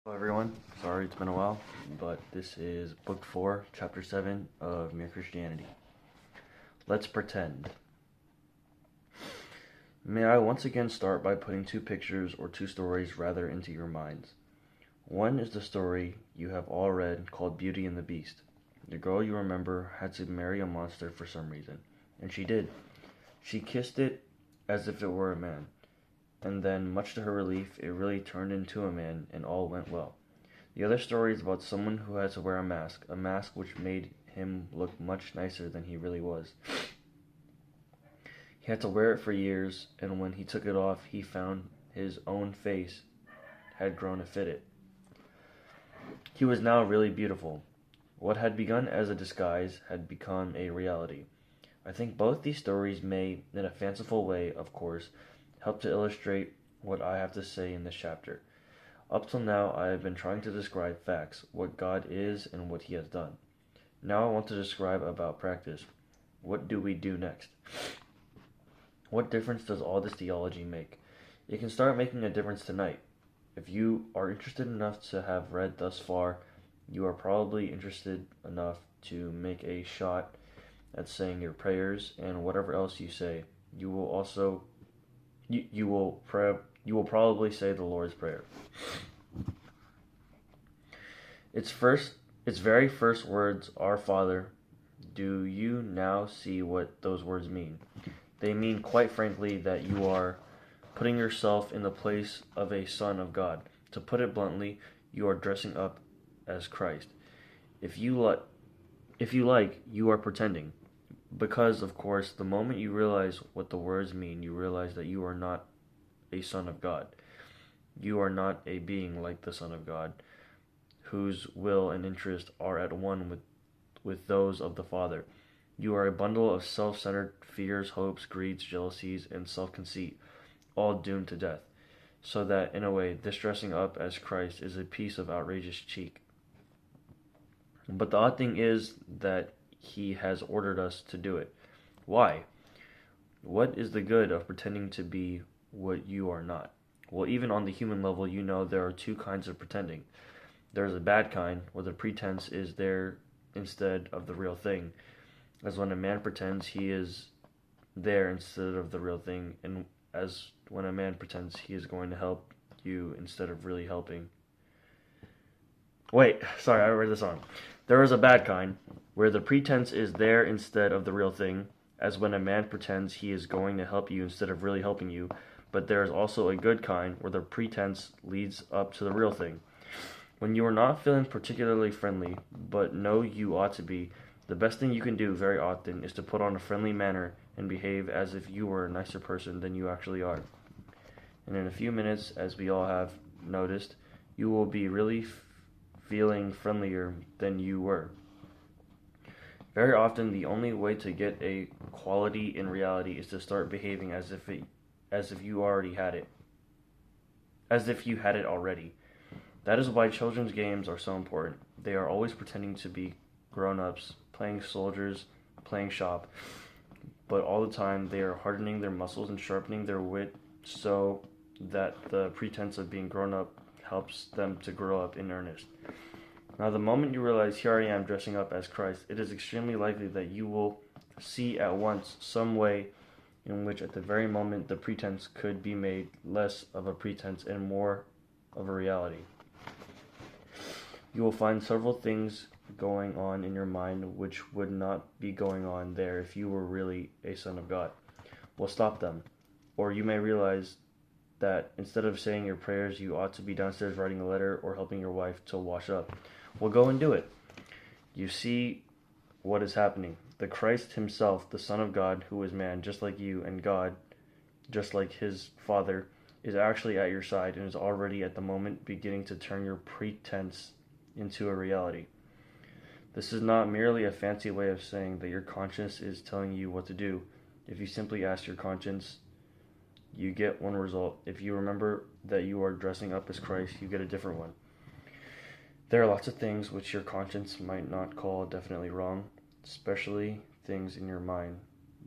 Hello everyone, sorry it's been a while, but this is Book 4, Chapter 7 of Mere Christianity. Let's pretend. May I once again start by putting two pictures or two stories rather into your minds. One is the story you have all read called Beauty and the Beast. The girl you remember had to marry a monster for some reason, and she did. She kissed it as if it were a man, and then, much to her relief, it really turned into a man and all went well. The other story is about someone who had to wear a mask which made him look much nicer than he really was. He had to wear it for years, and when he took it off, he found his own face had grown to fit it. He was now really beautiful. What had begun as a disguise had become a reality. I think both these stories may, in a fanciful way, of course, help to illustrate what I have to say in this chapter. Up till now, I have been trying to describe facts, what God is and what He has done. Now I want to describe about practice. What do we do next? What difference does all this theology make? It can start making a difference tonight. If you are interested enough to have read thus far, you are probably interested enough to make a shot at saying your prayers and whatever else you say. You will probably say the Lord's Prayer. Its very first words, Our Father. Do you now see what those words mean? They mean, quite frankly, that you are putting yourself in the place of a son of God. To put it bluntly, you are dressing up as Christ. If you like, you are pretending. Because, of course, the moment you realize what the words mean, you realize that you are not a son of God. You are not a being like the Son of God, whose will and interest are at one with those of the Father. You are a bundle of self-centered fears, hopes, greeds, jealousies, and self-conceit, all doomed to death. So that, in a way, this dressing up as Christ is a piece of outrageous cheek. But the odd thing is that He has ordered us to do it. Why? What is the good of pretending to be what you are not? Well, even on the human level, you know there are two kinds of pretending. There's a bad kind, where the pretense is there instead of the real thing, as when a man pretends he is there instead of the real thing, and as when a man pretends he is going to help you instead of really helping. Wait, sorry, I read this wrong. There is a bad kind, where the pretense is there instead of the real thing, as when a man pretends he is going to help you instead of really helping you, but there is also a good kind, where the pretense leads up to the real thing. When you are not feeling particularly friendly, but know you ought to be, the best thing you can do very often is to put on a friendly manner and behave as if you were a nicer person than you actually are. And in a few minutes, as we all have noticed, you will be really feeling friendlier than you were. Very often, the only way to get a quality in reality is to start behaving as if you already had it, as if you had it already. That is why children's games are so important. They are always pretending to be grown-ups, playing soldiers, playing shop, but all the time they are hardening their muscles and sharpening their wit so that the pretense of being grown up helps them to grow up in earnest. Now, the moment you realize, here I am dressing up as Christ, it is extremely likely that you will see at once some way in which at the very moment the pretense could be made less of a pretense and more of a reality. You will find several things going on in your mind which would not be going on there if you were really a son of God. Well, stop them. Or you may realize that instead of saying your prayers, you ought to be downstairs writing a letter or helping your wife to wash up. Well, go and do it. You see what is happening. The Christ Himself, the Son of God, who is man, just like you, and God, just like His Father, is actually at your side and is already at the moment beginning to turn your pretense into a reality. This is not merely a fancy way of saying that your conscience is telling you what to do. If you simply ask your conscience, you get one result. If you remember that you are dressing up as Christ, you get a different one. There are lots of things which your conscience might not call definitely wrong, especially things in your mind,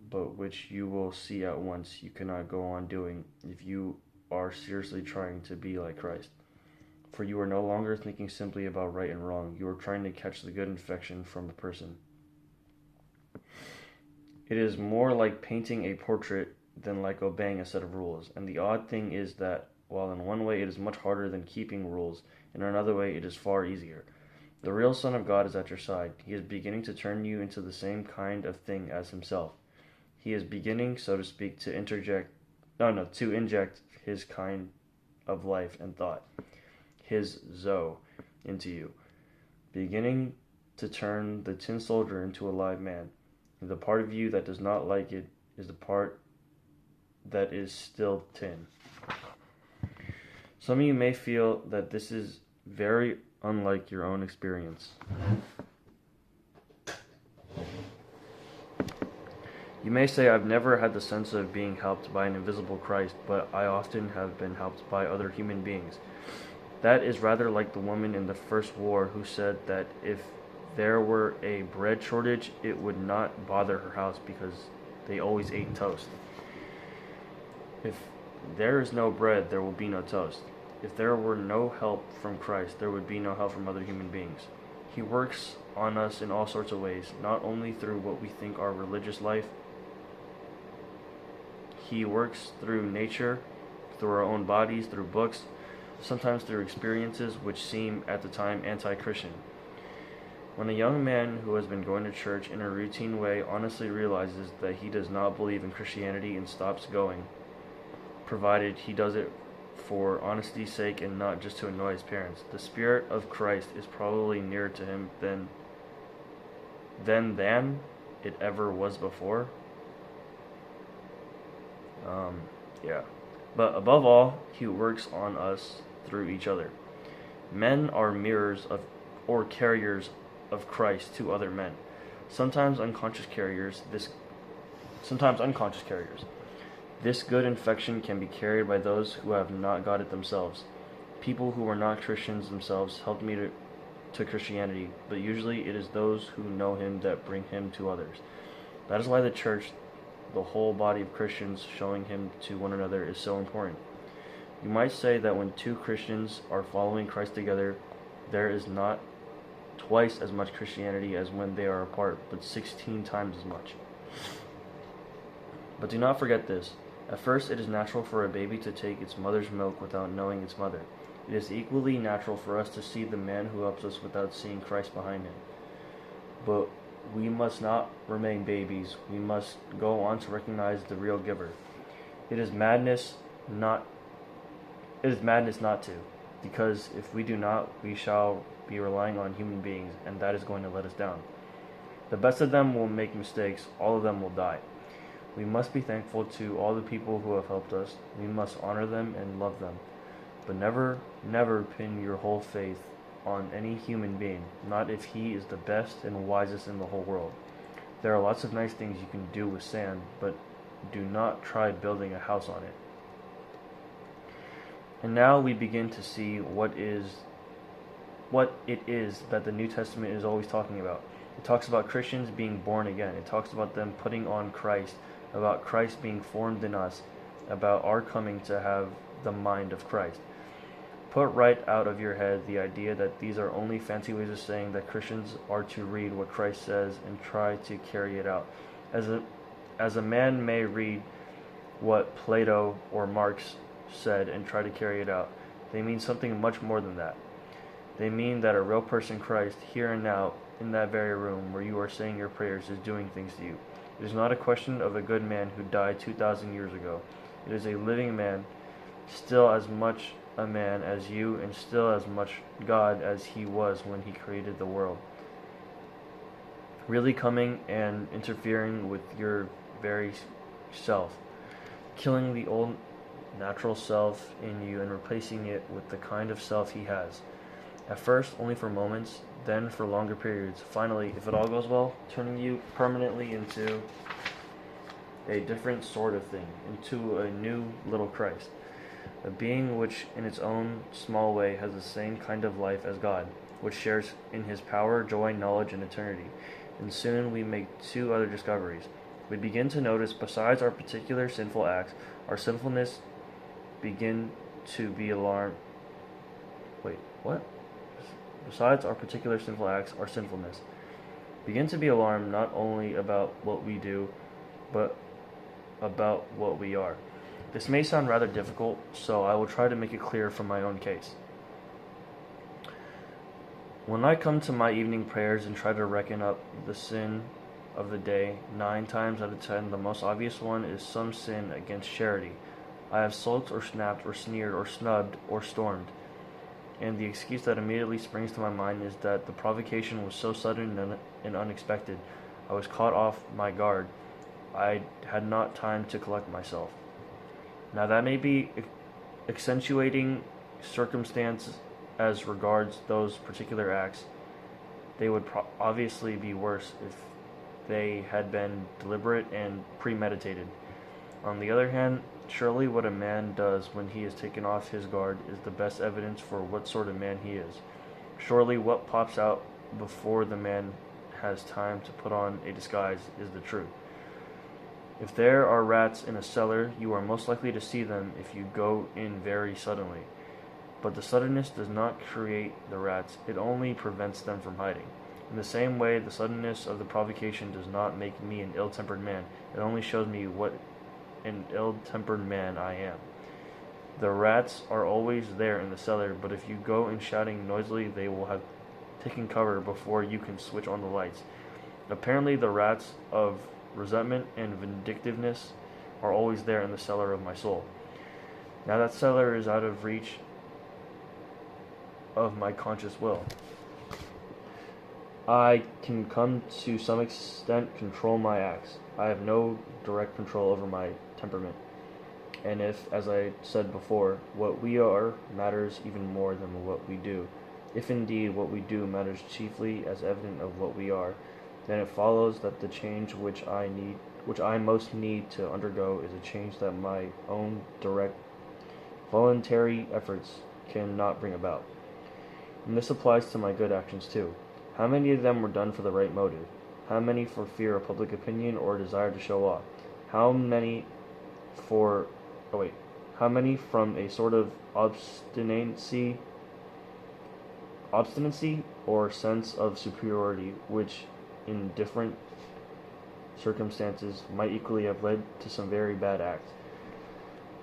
but which you will see at once you cannot go on doing if you are seriously trying to be like Christ. For you are no longer thinking simply about right and wrong. You are trying to catch the good infection from a person. It is more like painting a portrait than like obeying a set of rules. And the odd thing is that, while in one way it is much harder than keeping rules, in another way it is far easier. The real Son of God is at your side. He is beginning to turn you into the same kind of thing as himself. He is beginning, so to speak, to inject his kind of life and thought, his Zoe, into you, beginning to turn the tin soldier into a live man. The part of you that does not like it is the part that is still tin. Some of you may feel that this is very unlike your own experience. You may say, I've never had the sense of being helped by an invisible Christ, but I often have been helped by other human beings. That is rather like the woman in the First War who said that if there were a bread shortage, it would not bother her house because they always ate toast. If there is no bread, there will be no toast. If there were no help from Christ, there would be no help from other human beings. He works on us in all sorts of ways, not only through what we think our religious life. He works through nature, through our own bodies, through books, sometimes through experiences which seem at the time anti-Christian. When a young man who has been going to church in a routine way honestly realizes that he does not believe in Christianity and stops going, provided he does it for honesty's sake and not just to annoy his parents, the Spirit of Christ is probably nearer to him than it ever was before. Yeah. But above all, he works on us through each other. Men are mirrors of or carriers of Christ to other men. Sometimes unconscious carriers. This good infection can be carried by those who have not got it themselves. People who are not Christians themselves helped me to Christianity, but usually it is those who know him that bring him to others. That is why the church, the whole body of Christians showing him to one another, is so important. You might say that when two Christians are following Christ together, there is not twice as much Christianity as when they are apart, but 16 times as much. But do not forget this. At first, it is natural for a baby to take its mother's milk without knowing its mother. It is equally natural for us to see the man who helps us without seeing Christ behind him. But we must not remain babies. We must go on to recognize the real giver. It is madness not to, because if we do not, we shall be relying on human beings, and that is going to let us down. The best of them will make mistakes. All of them will die. We must be thankful to all the people who have helped us. We must honor them and love them. But never, never pin your whole faith on any human being, not if he is the best and wisest in the whole world. There are lots of nice things you can do with sand, but do not try building a house on it. And now we begin to see what it is that the New Testament is always talking about. It talks about Christians being born again. It talks about them putting on Christ, about Christ being formed in us, about our coming to have the mind of Christ. Put right out of your head the idea that these are only fancy ways of saying that Christians are to read what Christ says and try to carry it out. As a man may read what Plato or Marx said and try to carry it out, they mean something much more than that. They mean that a real person, Christ, here and now, in that very room where you are saying your prayers, is doing things to you. It is not a question of a good man who died 2,000 years ago. It is a living man, still as much a man as you, and still as much God as he was when he created the world. Really coming and interfering with your very self, killing the old natural self in you and replacing it with the kind of self he has. At first, only for moments, then for longer periods. Finally, if it all goes well, turning you permanently into a different sort of thing, into a new little Christ. A being which, in its own small way, has the same kind of life as God, which shares in his power, joy, knowledge, and eternity. And soon we make two other discoveries. We begin to notice, besides our particular sinful acts, our sinfulness begin to be alarmed. What? Besides our particular sinful acts, our sinfulness. Begin to be alarmed not only about what we do, but about what we are. This may sound rather difficult, so I will try to make it clear from my own case. When I come to my evening prayers and try to reckon up the sin of the day, 9 times out of 10, the most obvious one is some sin against charity. I have sulked or snapped or sneered or snubbed or stormed. And the excuse that immediately springs to my mind is that the provocation was so sudden and unexpected. I was caught off my guard. I had not time to collect myself. Now that may be accentuating circumstance as regards those particular acts. They would obviously be worse if they had been deliberate and premeditated. On the other hand, surely what a man does when he is taken off his guard is the best evidence for what sort of man he is. Surely what pops out before the man has time to put on a disguise is the truth. If there are rats in a cellar, you are most likely to see them if you go in very suddenly. But the suddenness does not create the rats, it only prevents them from hiding. In the same way, the suddenness of the provocation does not make me an ill-tempered man, it only shows me what an ill-tempered man I am. The rats are always there in the cellar, but if you go in shouting noisily, they will have taken cover before you can switch on the lights. Apparently, the rats of resentment and vindictiveness are always there in the cellar of my soul. Now that cellar is out of reach of my conscious will. I can come to some extent control my acts. I have no direct control over my temperament. And if, as I said before, what we are matters even more than what we do, if indeed what we do matters chiefly as evident of what we are, then it follows that the change which I most need to undergo is a change that my own direct voluntary efforts cannot bring about. And this applies to my good actions too. How many of them were done for the right motive? How many for fear of public opinion or desire to show off? How many from a sort of obstinacy or sense of superiority, which in different circumstances might equally have led to some very bad acts?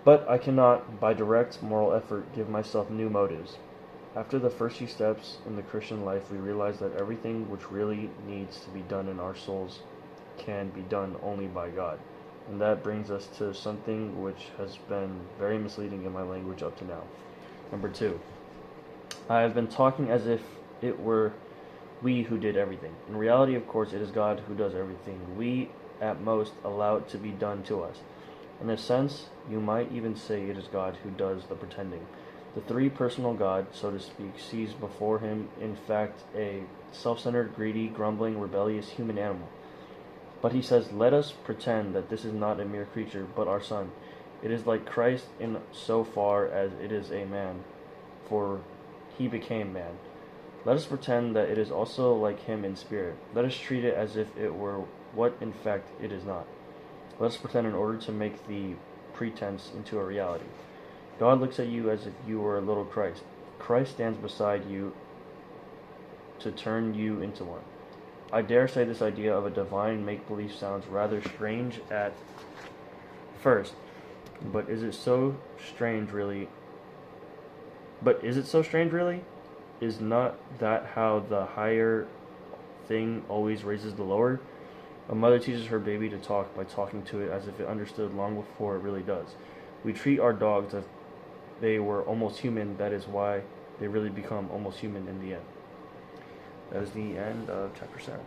But I cannot, by direct moral effort, give myself new motives. After the first few steps in the Christian life, we realize that everything which really needs to be done in our souls can be done only by God. And that brings us to something which has been very misleading in my language up to now. Number 2. I have been talking as if it were we who did everything. In reality, of course, it is God who does everything. We, at most, allow it to be done to us. In a sense, you might even say it is God who does the pretending. The three-personal God, so to speak, sees before him, in fact, a self-centered, greedy, grumbling, rebellious human animal. But he says, let us pretend that this is not a mere creature, but our Son. It is like Christ in so far as it is a man, for he became man. Let us pretend that it is also like him in spirit. Let us treat it as if it were what in fact it is not. Let us pretend in order to make the pretense into a reality. God looks at you as if you were a little Christ. Christ stands beside you to turn you into one. I dare say this idea of a divine make-believe sounds rather strange at first, but is it so strange really? Is not that how the higher thing always raises the lower? A mother teaches her baby to talk by talking to it as if it understood long before it really does. We treat our dogs as they were almost human. That is why they really become almost human in the end. That is the end of chapter 7.